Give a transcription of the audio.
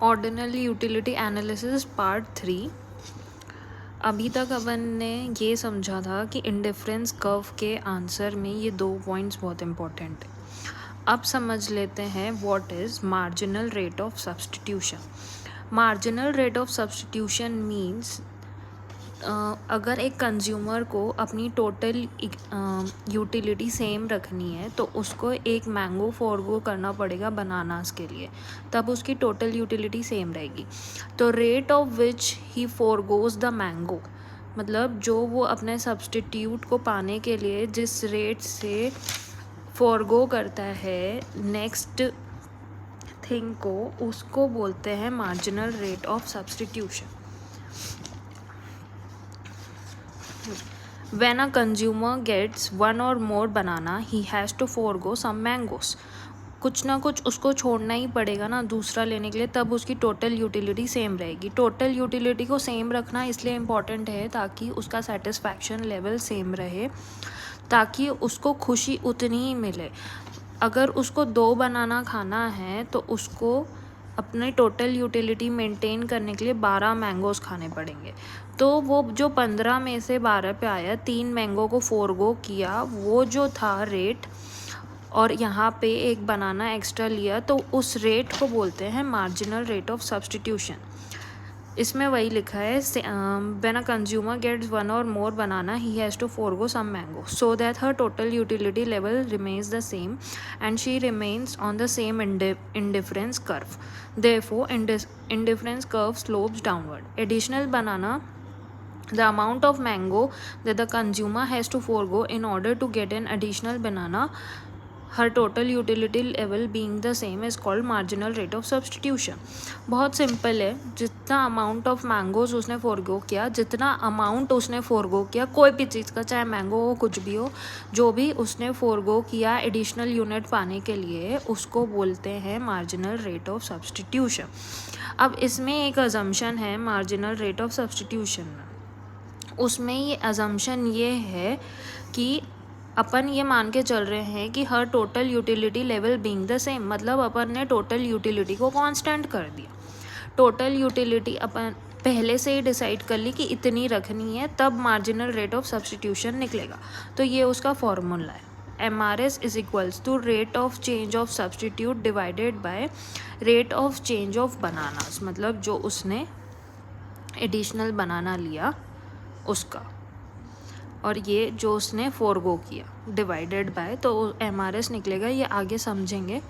Ordinal utility analysis part 3। अभी तक अपन ने ये समझा था कि इंडिफरेंस कर्व के आंसर में ये 2 पॉइंट्स बहुत इंपॉर्टेंट है। अब समझ लेते हैं what is marginal rate of substitution. Marginal rate of substitution means अगर एक कंज्यूमर को अपनी टोटल यूटिलिटी सेम रखनी है तो उसको एक मैंगो फॉरगो करना पड़ेगा बनानास के लिए, तब उसकी टोटल यूटिलिटी सेम रहेगी। तो rate of which he forgoes the mango, मतलब जो वो अपने सब्स्टिट्यूट को पाने के लिए जिस रेट से फॉरगो करता है नेक्स्ट थिंग को, उसको बोलते हैं marginal rate of substitution. When a consumer gets one or more banana, he has to forego some mangoes. कुछ ना कुछ उसको छोड़ना ही पड़ेगा ना दूसरा लेने के लिए, तब उसकी टोटल यूटिलिटी सेम रहेगी। टोटल यूटिलिटी को सेम रखना इसलिए इम्पॉर्टेंट है ताकि उसका सेटिस्फैक्शन लेवल सेम रहे, ताकि उसको खुशी उतनी ही मिले। अगर उसको 2 बनाना खाना है तो उसको अपने टोटल यूटिलिटी मेंटेन करने के लिए 12 मैंगोज़ खाने पड़ेंगे। तो वो जो 15 में से 12 पे आया, 3 मैंगो को फॉरगो किया, वो जो था रेट, और यहाँ पे एक बनाना एक्स्ट्रा लिया, तो उस रेट को बोलते हैं मार्जिनल रेट ऑफ सब्स्टिट्यूशन। इसमें वही लिखा है when a consumer gets one or more banana he has to forego some mango so that her total utility level remains the same and she remains on the same indifference curve. Therefore indifference curve slopes downward. Additional banana, the amount of mango that the consumer has to forego in order to get an additional banana, her total utility level being the same, is called marginal rate of substitution. बहुत simple है, जितना amount of mangoes उसने forgo किया, जितना amount उसने forgo किया कोई भी चीज़ का, चाहे मैंगो हो कुछ भी हो, जो भी उसने फोरगो किया एडिशनल यूनिट पाने के लिए, उसको बोलते हैं मार्जिनल रेट ऑफ सब्स्टिट्यूशन। अब इसमें एक अजम्पशन है मार्जिनल रेट ऑफ सब्स्टिट्यूशन में। उसमें ये अजम्पशन ये है कि अपन ये मान के चल रहे हैं कि हर total utility level being the same, मतलब अपन ने टोटल यूटिलिटी को कांस्टेंट कर दिया। टोटल यूटिलिटी अपन पहले से ही डिसाइड कर ली कि इतनी रखनी है, तब मार्जिनल रेट ऑफ सब्स्टिट्यूशन निकलेगा। तो ये उसका फॉर्मूला है, MRS is equals to rate of change of substitute divided by rate of change of bananas, मतलब जो उसने एडिशनल बनाना लिया उसका, और ये जो उसने फोरगो किया डिवाइडेड बाय, तो MRS निकलेगा। ये आगे समझेंगे।